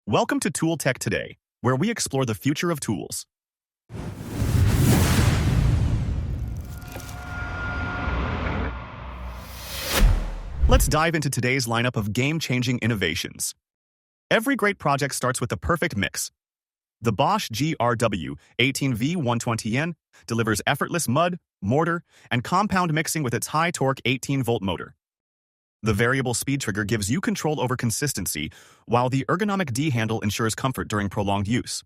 Welcome to Tool Tech Today, where we explore the future of tools. Let's dive into today's lineup of game-changing innovations. Every great project starts with the perfect mix. The Bosch GRW 18V120N delivers effortless mud, mortar, and compound mixing with its high-torque 18-volt motor. The variable speed trigger gives you control over consistency, while the ergonomic D handle ensures comfort during prolonged use.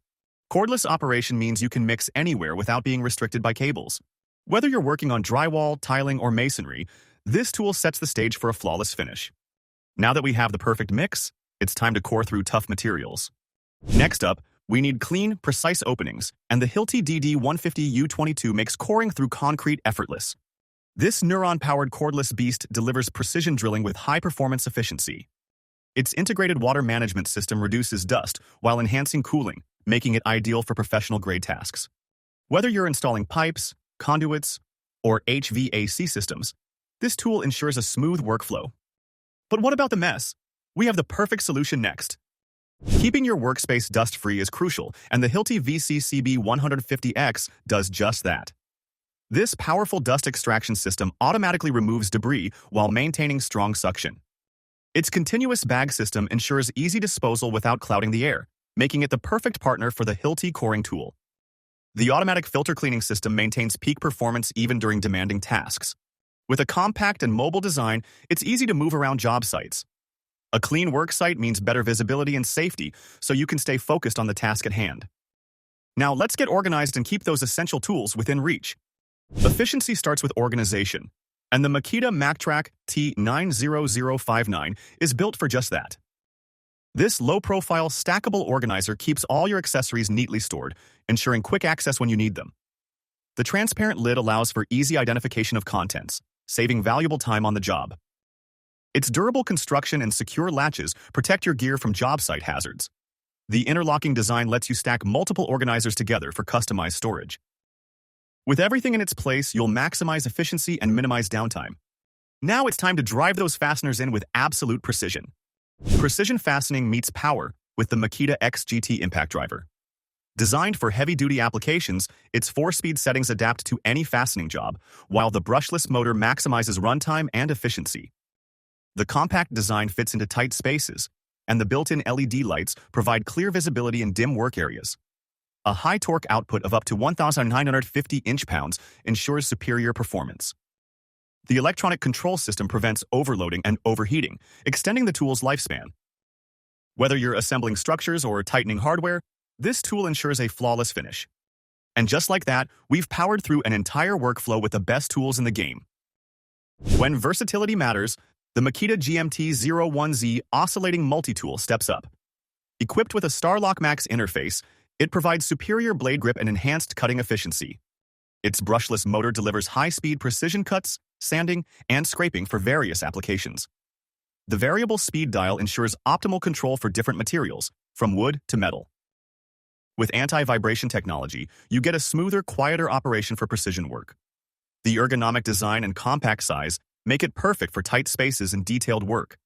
Cordless operation means you can mix anywhere without being restricted by cables. Whether you're working on drywall, tiling, or masonry, this tool sets the stage for a flawless finish. Now that we have the perfect mix, it's time to core through tough materials. Next up, we need clean, precise openings, and the Hilti DD150U22 makes coring through concrete effortless. This Nuron-powered cordless beast delivers precision drilling with high-performance efficiency. Its integrated water management system reduces dust while enhancing cooling, making it ideal for professional-grade tasks. Whether you're installing pipes, conduits, or HVAC systems, this tool ensures a smooth workflow. But what about the mess? We have the perfect solution next. Keeping your workspace dust-free is crucial, and the Hilti VCCB150X does just that. This powerful dust extraction system automatically removes debris while maintaining strong suction. Its continuous bag system ensures easy disposal without clouding the air, making it the perfect partner for the Hilti coring tool. The automatic filter cleaning system maintains peak performance even during demanding tasks. With a compact and mobile design, it's easy to move around job sites. A clean work site means better visibility and safety, so you can stay focused on the task at hand. Now let's get organized and keep those essential tools within reach. Efficiency starts with organization, and the Makita MAKTRAK T90059 is built for just that. This low-profile, stackable organizer keeps all your accessories neatly stored, ensuring quick access when you need them. The transparent lid allows for easy identification of contents, saving valuable time on the job. Its durable construction and secure latches protect your gear from job site hazards. The interlocking design lets you stack multiple organizers together for customized storage. With everything in its place, you'll maximize efficiency and minimize downtime. Now it's time to drive those fasteners in with absolute precision. Precision fastening meets power with the Makita XGT impact driver. Designed for heavy-duty applications, its 4-speed settings adapt to any fastening job, while the brushless motor maximizes runtime and efficiency. The compact design fits into tight spaces, and the built-in LED lights provide clear visibility in dim work areas. A high torque output of up to 1,950 inch-pounds ensures superior performance. The electronic control system prevents overloading and overheating, extending the tool's lifespan. Whether you're assembling structures or tightening hardware, this tool ensures a flawless finish. And just like that, we've powered through an entire workflow with the best tools in the game. When versatility matters, the Makita GMT-01Z Oscillating Multi-Tool steps up. Equipped with a StarlockMax interface, it provides superior blade grip and enhanced cutting efficiency. Its brushless motor delivers high-speed precision cuts, sanding, and scraping for various applications. The variable speed dial ensures optimal control for different materials, from wood to metal. With anti-vibration technology, you get a smoother, quieter operation for precision work. The ergonomic design and compact size make it perfect for tight spaces and detailed work.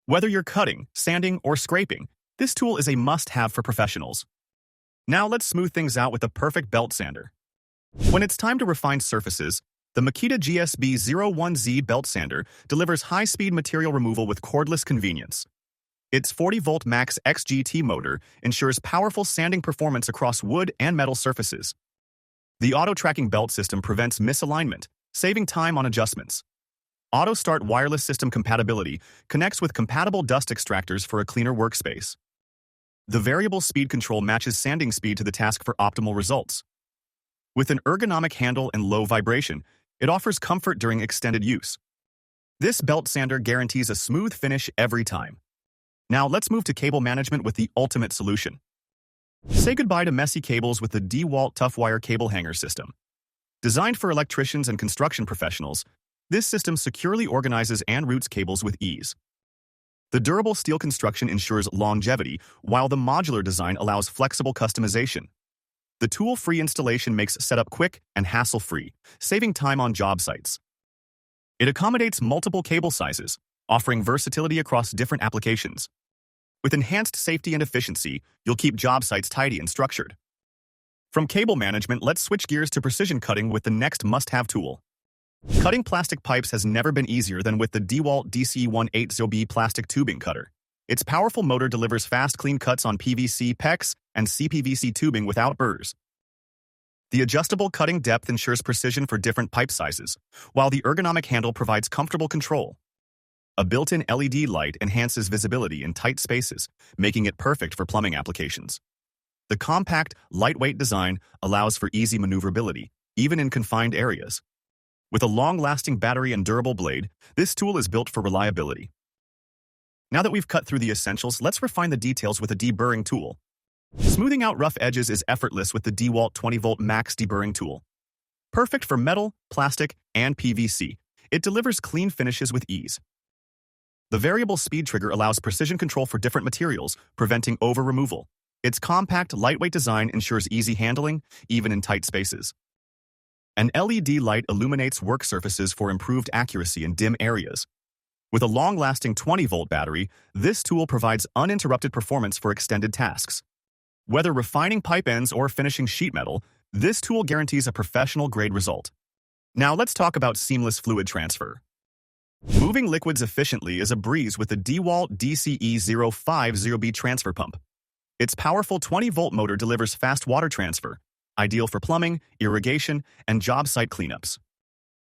Whether you're cutting, sanding, or scraping, this tool is a must-have for professionals. Now let's smooth things out with the perfect belt sander. When it's time to refine surfaces, the Makita GSB-01Z belt sander delivers high-speed material removal with cordless convenience. Its 40-volt max XGT motor ensures powerful sanding performance across wood and metal surfaces. The auto-tracking belt system prevents misalignment, saving time on adjustments. Auto-start wireless system compatibility connects with compatible dust extractors for a cleaner workspace. The variable speed control matches sanding speed to the task for optimal results. With an ergonomic handle and low vibration, it offers comfort during extended use. This belt sander guarantees a smooth finish every time. Now let's move to cable management with the ultimate solution. Say goodbye to messy cables with the DeWALT TOUGHWIRE cable hanger system. Designed for electricians and construction professionals, this system securely organizes and routes cables with ease. The durable steel construction ensures longevity, while the modular design allows flexible customization. The tool-free installation makes setup quick and hassle-free, saving time on job sites. It accommodates multiple cable sizes, offering versatility across different applications. With enhanced safety and efficiency, you'll keep job sites tidy and structured. From cable management, let's switch gears to precision cutting with the next must-have tool. Cutting plastic pipes has never been easier than with the DeWALT DC180B plastic tubing cutter. Its powerful motor delivers fast, clean cuts on PVC, PEX, and CPVC tubing without burrs. The adjustable cutting depth ensures precision for different pipe sizes, while the ergonomic handle provides comfortable control. A built-in LED light enhances visibility in tight spaces, making it perfect for plumbing applications. The compact, lightweight design allows for easy maneuverability, even in confined areas. With a long-lasting battery and durable blade, this tool is built for reliability. Now that we've cut through the essentials, let's refine the details with a deburring tool. Smoothing out rough edges is effortless with the DeWALT 20-volt max deburring tool. Perfect for metal, plastic, and PVC, it delivers clean finishes with ease. The variable speed trigger allows precision control for different materials, preventing over-removal. Its compact, lightweight design ensures easy handling, even in tight spaces. An LED light illuminates work surfaces for improved accuracy in dim areas. With a long-lasting 20-volt battery, this tool provides uninterrupted performance for extended tasks. Whether refining pipe ends or finishing sheet metal, this tool guarantees a professional-grade result. Now let's talk about seamless fluid transfer. Moving liquids efficiently is a breeze with the DeWALT DCE050B transfer pump. Its powerful 20-volt motor delivers fast water transfer, ideal for plumbing, irrigation, and job site cleanups.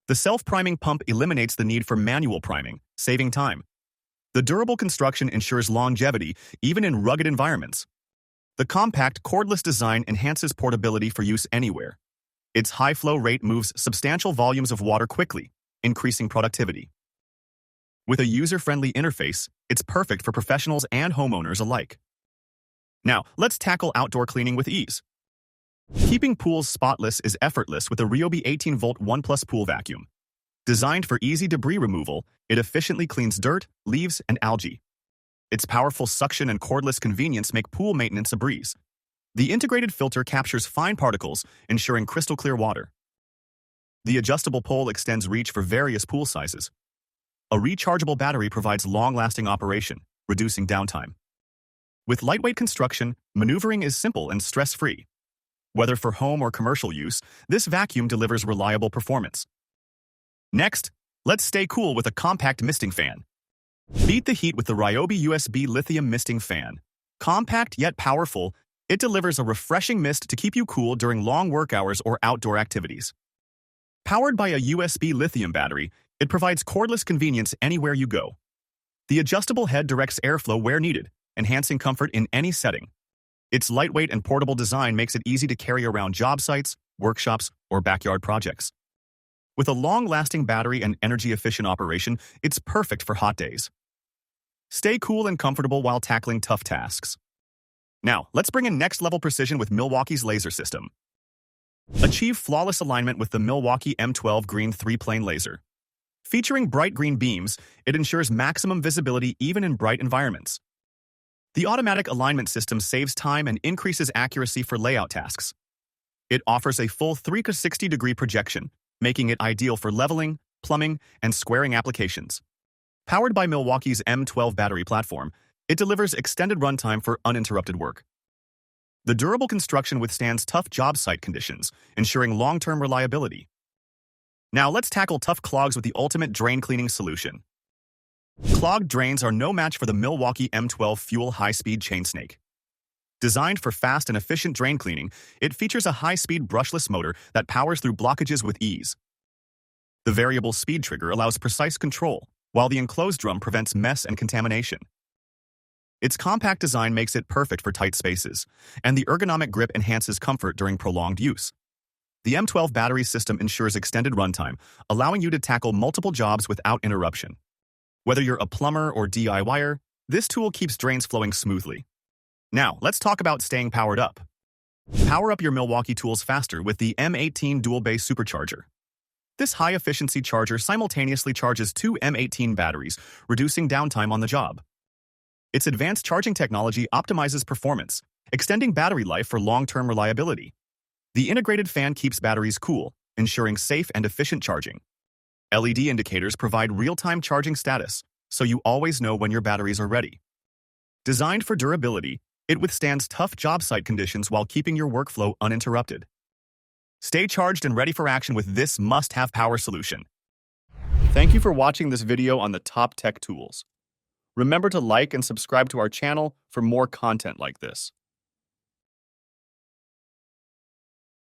The self-priming pump eliminates the need for manual priming, saving time. The durable construction ensures longevity, even in rugged environments. The compact, cordless design enhances portability for use anywhere. Its high flow rate moves substantial volumes of water quickly, increasing productivity. With a user-friendly interface, it's perfect for professionals and homeowners alike. Now, let's tackle outdoor cleaning with ease. Keeping pools spotless is effortless with the Ryobi 18-volt 1+ pool vacuum. Designed for easy debris removal, it efficiently cleans dirt, leaves, and algae. Its powerful suction and cordless convenience make pool maintenance a breeze. The integrated filter captures fine particles, ensuring crystal-clear water. The adjustable pole extends reach for various pool sizes. A rechargeable battery provides long-lasting operation, reducing downtime. With lightweight construction, maneuvering is simple and stress-free. Whether for home or commercial use, this vacuum delivers reliable performance. Next, let's stay cool with a compact misting fan. Beat the heat with the Ryobi USB Lithium misting fan. Compact yet powerful, it delivers a refreshing mist to keep you cool during long work hours or outdoor activities. Powered by a USB lithium battery, it provides cordless convenience anywhere you go. The adjustable head directs airflow where needed, enhancing comfort in any setting. Its lightweight and portable design makes it easy to carry around job sites, workshops, or backyard projects. With a long-lasting battery and energy-efficient operation, it's perfect for hot days. Stay cool and comfortable while tackling tough tasks. Now, let's bring in next-level precision with Milwaukee's laser system. Achieve flawless alignment with the Milwaukee M12 Green 3-plane laser. Featuring bright green beams, it ensures maximum visibility even in bright environments. The automatic alignment system saves time and increases accuracy for layout tasks. It offers a full 360-degree projection, making it ideal for leveling, plumbing, and squaring applications. Powered by Milwaukee's M12 battery platform, it delivers extended runtime for uninterrupted work. The durable construction withstands tough job site conditions, ensuring long-term reliability. Now let's tackle tough clogs with the ultimate drain cleaning solution. Clogged drains are no match for the Milwaukee M12 Fuel High-Speed Chain Snake. Designed for fast and efficient drain cleaning, it features a high-speed brushless motor that powers through blockages with ease. The variable speed trigger allows precise control, while the enclosed drum prevents mess and contamination. Its compact design makes it perfect for tight spaces, and the ergonomic grip enhances comfort during prolonged use. The M12 battery system ensures extended runtime, allowing you to tackle multiple jobs without interruption. Whether you're a plumber or DIYer, this tool keeps drains flowing smoothly. Now, let's talk about staying powered up. Power up your Milwaukee tools faster with the M18 dual-base supercharger. This high-efficiency charger simultaneously charges two M18 batteries, reducing downtime on the job. Its advanced charging technology optimizes performance, extending battery life for long-term reliability. The integrated fan keeps batteries cool, ensuring safe and efficient charging. LED indicators provide real-time charging status, so you always know when your batteries are ready. Designed for durability, it withstands tough job site conditions while keeping your workflow uninterrupted. Stay charged and ready for action with this must-have power solution. Thank you for watching this video on the top tech tools. Remember to like and subscribe to our channel for more content like this.